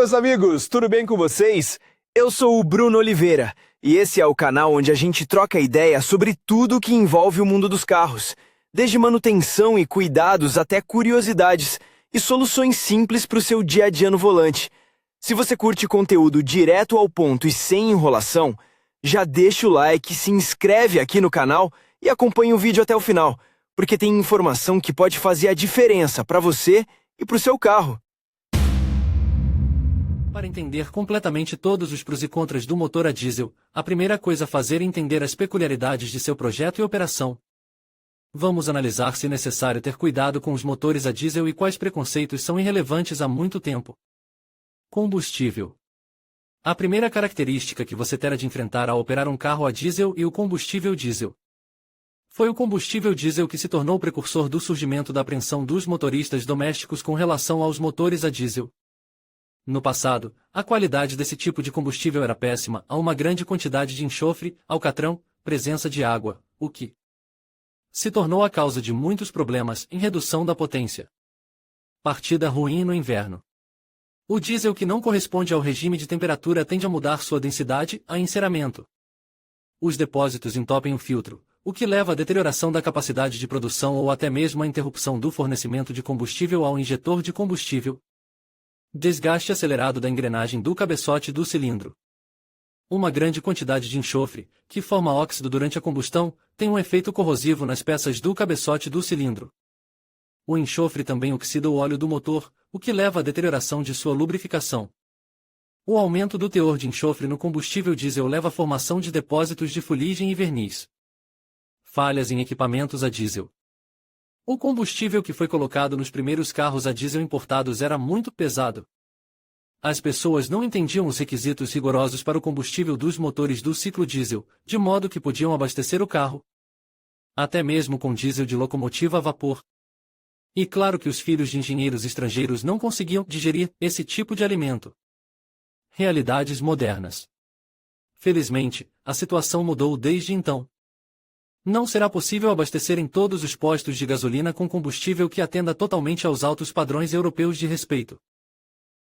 meus amigos, tudo bem com vocês? Eu sou o Bruno Oliveira e esse é o canal onde a gente troca ideia sobre tudo que envolve o mundo dos carros, desde manutenção e cuidados até curiosidades e soluções simples para o seu dia a dia no volante. Se você curte conteúdo direto ao ponto e sem enrolação, já deixa o like, se inscreve aqui no canal e acompanha o vídeo até o final, porque tem informação que pode fazer a diferença para você e para o seu carro. Para entender completamente todos os prós e contras do motor a diesel, a primeira coisa a fazer é entender as peculiaridades de seu projeto e operação. Vamos analisar se é necessário ter cuidado com os motores a diesel e quais preconceitos são irrelevantes há muito tempo. Combustível. A primeira característica que você terá de enfrentar ao operar um carro a diesel é o combustível diesel. Foi o combustível diesel que se tornou o precursor do surgimento da apreensão dos motoristas domésticos com relação aos motores a diesel. No passado, a qualidade desse tipo de combustível era péssima, a uma grande quantidade de enxofre, alcatrão, presença de água, o que se tornou a causa de muitos problemas em redução da potência. Partida ruim no inverno. O diesel que não corresponde ao regime de temperatura tende a mudar sua densidade a enceramento. Os depósitos entopem o filtro, o que leva à deterioração da capacidade de produção ou até mesmo à interrupção do fornecimento de combustível ao injetor de combustível. Desgaste acelerado da engrenagem do cabeçote do cilindro. Uma grande quantidade de enxofre, que forma óxido durante a combustão, tem um efeito corrosivo nas peças do cabeçote do cilindro. O enxofre também oxida o óleo do motor, o que leva à deterioração de sua lubrificação. O aumento do teor de enxofre no combustível diesel leva à formação de depósitos de fuligem e verniz. Falhas em equipamentos a diesel. O combustível que foi colocado nos primeiros carros a diesel importados era muito pesado. As pessoas não entendiam os requisitos rigorosos para o combustível dos motores do ciclo diesel, de modo que podiam abastecer o carro, até mesmo com diesel de locomotiva a vapor. E claro que os filhos de engenheiros estrangeiros não conseguiam digerir esse tipo de alimento. Realidades modernas. Felizmente, a situação mudou desde então. Não será possível abastecer em todos os postos de gasolina com combustível que atenda totalmente aos altos padrões europeus de respeito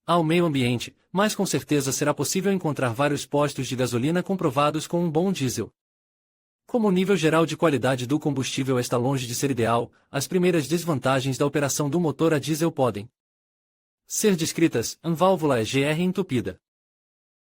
ao meio ambiente, mas com certeza será possível encontrar vários postos de gasolina comprovados com um bom diesel. Como o nível geral de qualidade do combustível está longe de ser ideal, as primeiras desvantagens da operação do motor a diesel podem ser descritas. A válvula é GR entupida.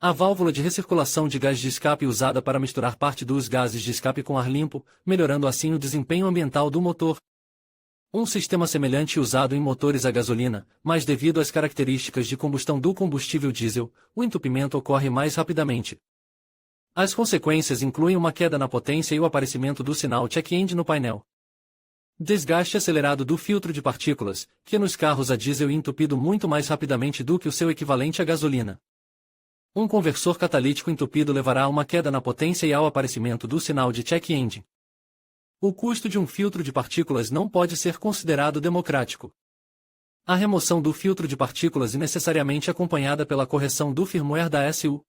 A válvula de recirculação de gás de escape usada para misturar parte dos gases de escape com ar limpo, melhorando assim o desempenho ambiental do motor. Um sistema semelhante usado em motores a gasolina, mas devido às características de combustão do combustível diesel, o entupimento ocorre mais rapidamente. As consequências incluem uma queda na potência e o aparecimento do sinal check-end no painel. Desgaste acelerado do filtro de partículas, que nos carros a diesel é entupido muito mais rapidamente do que o seu equivalente a gasolina. Um conversor catalítico entupido levará a uma queda na potência e ao aparecimento do sinal de check-engine. O custo de um filtro de partículas não pode ser considerado democrático. A remoção do filtro de partículas é necessariamente acompanhada pela correção do firmware da SU.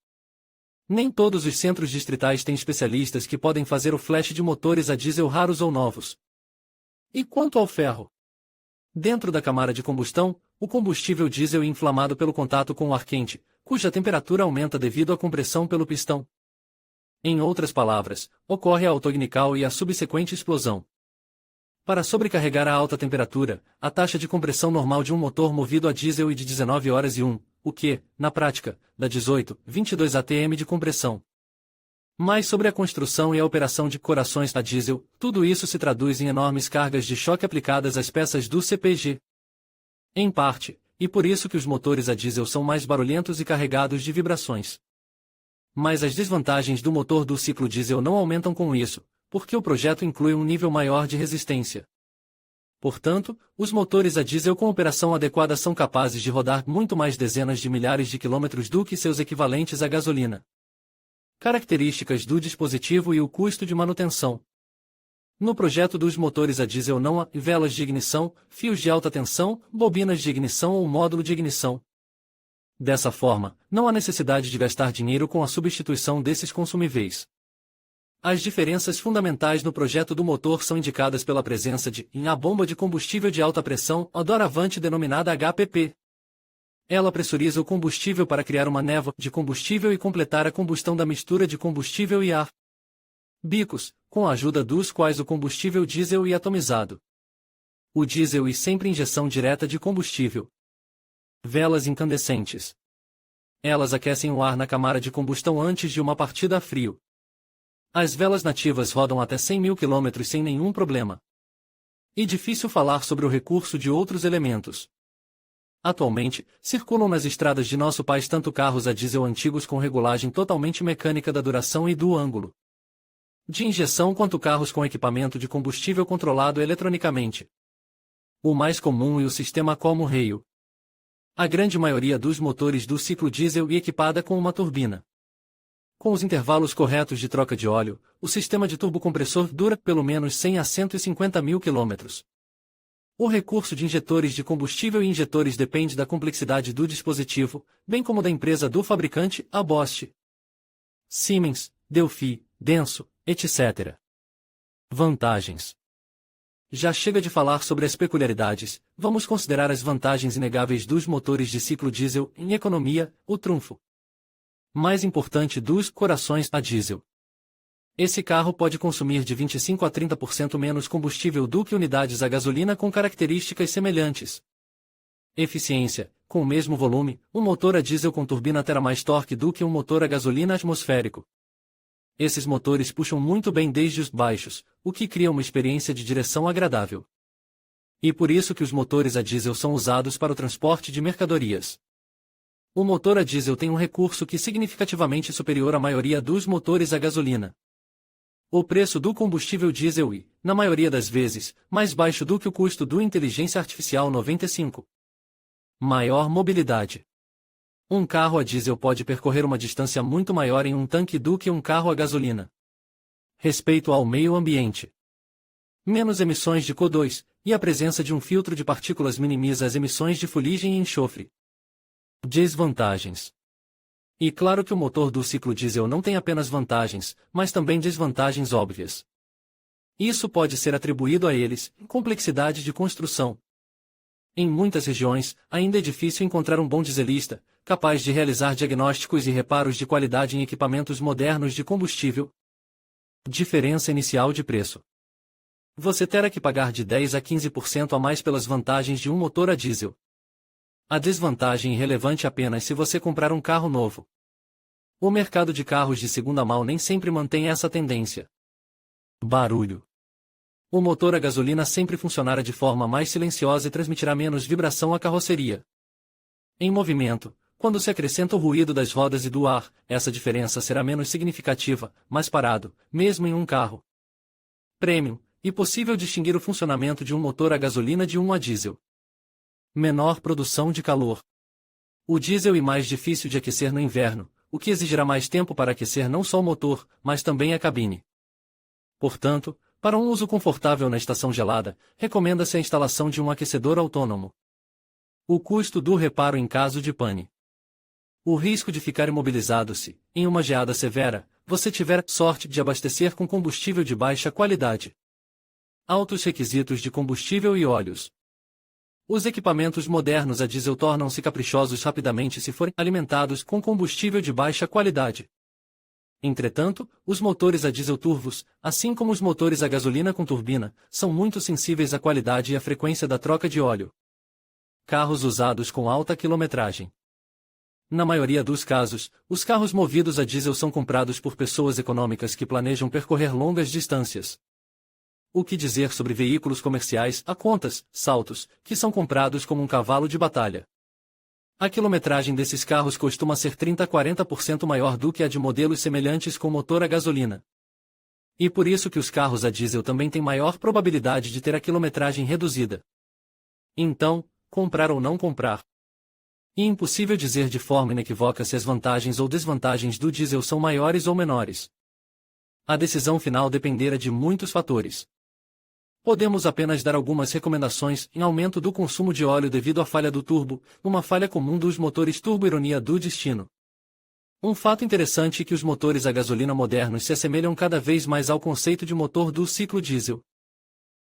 Nem todos os centros distritais têm especialistas que podem fazer o flash de motores a diesel raros ou novos. E quanto ao ferro? Dentro da câmara de combustão, o combustível diesel é inflamado pelo contato com o ar quente, cuja temperatura aumenta devido à compressão pelo pistão. Em outras palavras, ocorre a autoignical e a subsequente explosão. Para sobrecarregar a alta temperatura, a taxa de compressão normal de um motor movido a diesel é de 19 horas e 1, o que, na prática, dá 22 atm de compressão. Mas sobre a construção e a operação de corações a diesel, tudo isso se traduz em enormes cargas de choque aplicadas às peças do CPG. Em parte, e por isso que os motores a diesel são mais barulhentos e carregados de vibrações. Mas as desvantagens do motor do ciclo diesel não aumentam com isso, porque o projeto inclui um nível maior de resistência. Portanto, os motores a diesel com operação adequada são capazes de rodar muito mais dezenas de milhares de quilômetros do que seus equivalentes a gasolina. Características do dispositivo e o custo de manutenção. No projeto dos motores a diesel não há velas de ignição, fios de alta tensão, bobinas de ignição ou módulo de ignição. Dessa forma, não há necessidade de gastar dinheiro com a substituição desses consumíveis. As diferenças fundamentais no projeto do motor são indicadas pela presença de a bomba de combustível de alta pressão, a doravante denominada HPP. Ela pressuriza o combustível para criar uma névoa de combustível e completar a combustão da mistura de combustível e ar. Bicos, com a ajuda dos quais o combustível diesel é atomizado. O diesel e sempre injeção direta de combustível. Velas incandescentes. Elas aquecem o ar na câmara de combustão antes de uma partida a frio. As velas nativas rodam até 100.000 km sem nenhum problema. E difícil falar sobre o recurso de outros elementos. Atualmente, circulam nas estradas de nosso país tanto carros a diesel antigos com regulagem totalmente mecânica da duração e do ângulo de injeção quanto carros com equipamento de combustível controlado eletronicamente. O mais comum é o sistema Como-Rail. A grande maioria dos motores do ciclo diesel é equipada com uma turbina. Com os intervalos corretos de troca de óleo, o sistema de turbocompressor dura pelo menos 100 a 150.000 km. O recurso de injetores de combustível e injetores depende da complexidade do dispositivo, bem como da empresa do fabricante, a Bosch, Siemens, Delphi, Denso, etc. Vantagens. Já chega de falar sobre as peculiaridades, vamos considerar as vantagens inegáveis dos motores de ciclo diesel em economia, o trunfo mais importante dos corações a diesel. Esse carro pode consumir de 25 a 30% menos combustível do que unidades a gasolina com características semelhantes. Eficiência. Com o mesmo volume, um motor a diesel com turbina terá mais torque do que um motor a gasolina atmosférico. Esses motores puxam muito bem desde os baixos, o que cria uma experiência de direção agradável. E por isso que os motores a diesel são usados para o transporte de mercadorias. O motor a diesel tem um recurso que é significativamente superior à maioria dos motores a gasolina. O preço do combustível diesel é, na maioria das vezes, mais baixo do que o custo do inteligência artificial 95. Maior mobilidade. Um carro a diesel pode percorrer uma distância muito maior em um tanque do que um carro a gasolina. Respeito ao meio ambiente. Menos emissões de CO2, e a presença de um filtro de partículas minimiza as emissões de fuligem e enxofre. Desvantagens. E claro que o motor do ciclo diesel não tem apenas vantagens, mas também desvantagens óbvias. Isso pode ser atribuído a eles, complexidade de construção. Em muitas regiões, ainda é difícil encontrar um bom dieselista, capaz de realizar diagnósticos e reparos de qualidade em equipamentos modernos de combustível. Diferença inicial de preço. Você terá que pagar de 10 a 15% a mais pelas vantagens de um motor a diesel. A desvantagem é relevante apenas se você comprar um carro novo. O mercado de carros de segunda mão nem sempre mantém essa tendência. Barulho. O motor a gasolina sempre funcionará de forma mais silenciosa e transmitirá menos vibração à carroceria. Em movimento, quando se acrescenta o ruído das rodas e do ar, essa diferença será menos significativa, mas parado, mesmo em um carro premium, e possível distinguir o funcionamento de um motor a gasolina de um a diesel. Menor produção de calor. O diesel é mais difícil de aquecer no inverno, o que exigirá mais tempo para aquecer não só o motor, mas também a cabine. Portanto, para um uso confortável na estação gelada, recomenda-se a instalação de um aquecedor autônomo. O custo do reparo em caso de pane. O risco de ficar imobilizado se, em uma geada severa, você tiver sorte de abastecer com combustível de baixa qualidade. Altos requisitos de combustível e óleos. Os equipamentos modernos a diesel tornam-se caprichosos rapidamente se forem alimentados com combustível de baixa qualidade. Entretanto, os motores a diesel turbos, assim como os motores a gasolina com turbina, são muito sensíveis à qualidade e à frequência da troca de óleo. Carros usados com alta quilometragem. Na maioria dos casos, os carros movidos a diesel são comprados por pessoas econômicas que planejam percorrer longas distâncias. O que dizer sobre veículos comerciais a contas, saltos, que são comprados como um cavalo de batalha? A quilometragem desses carros costuma ser 30 a 40% maior do que a de modelos semelhantes com motor a gasolina. E por isso que os carros a diesel também têm maior probabilidade de ter a quilometragem reduzida. Então, comprar ou não comprar? E é impossível dizer de forma inequívoca se as vantagens ou desvantagens do diesel são maiores ou menores. A decisão final dependerá de muitos fatores. Podemos apenas dar algumas recomendações em aumento do consumo de óleo devido à falha do turbo, uma falha comum dos motores turbo-ironia do destino. Um fato interessante é que os motores a gasolina modernos se assemelham cada vez mais ao conceito de motor do ciclo diesel.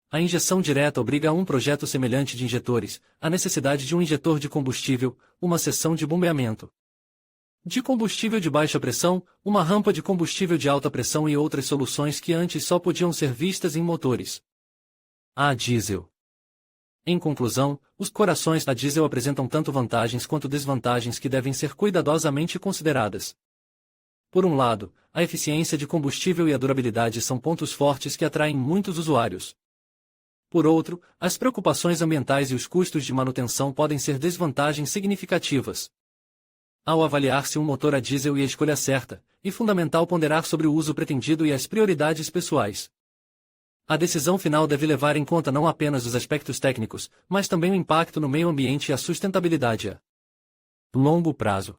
A injeção direta obriga a um projeto semelhante de injetores, a necessidade de um injetor de combustível, uma seção de bombeamento de combustível de baixa pressão, uma rampa de combustível de alta pressão e outras soluções que antes só podiam ser vistas em motores a diesel. Em conclusão, os corações a diesel apresentam tanto vantagens quanto desvantagens que devem ser cuidadosamente consideradas. Por um lado, a eficiência de combustível e a durabilidade são pontos fortes que atraem muitos usuários. Por outro, as preocupações ambientais e os custos de manutenção podem ser desvantagens significativas. Ao avaliar-se um motor a diesel e a escolha certa, é fundamental ponderar sobre o uso pretendido e as prioridades pessoais. A decisão final deve levar em conta não apenas os aspectos técnicos, mas também o impacto no meio ambiente e a sustentabilidade a longo prazo.